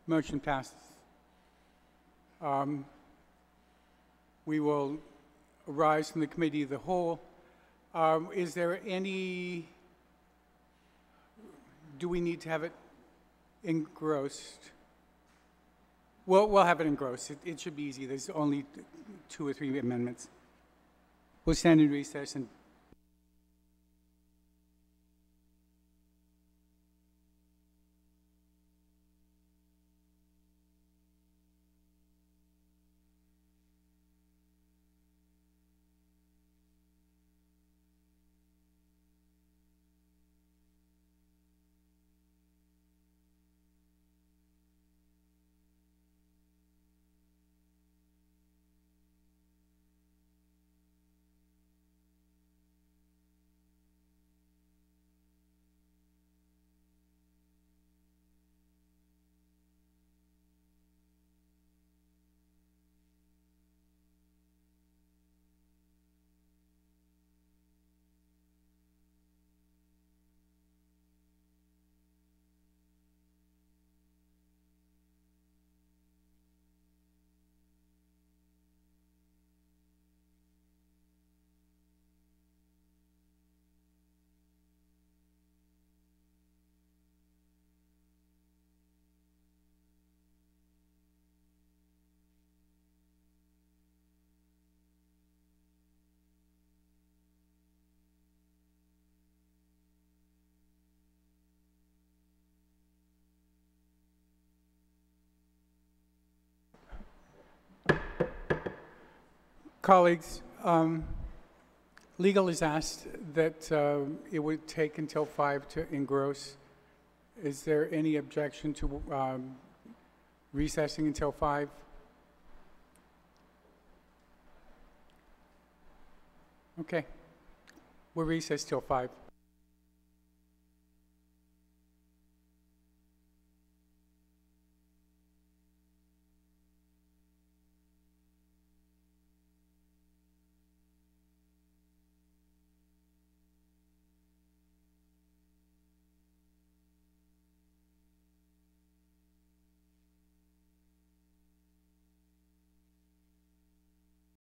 Motion passes. We will rise from the committee of the whole. Is there any, do we need to have it engrossed? We'll have it engrossed. It should be easy. There's only 2 or 3 amendments. We'll stand in recess and colleagues, legal has asked that it would take until 5 to engross. Is there any objection to recessing until 5? Okay. We'll recess till 5.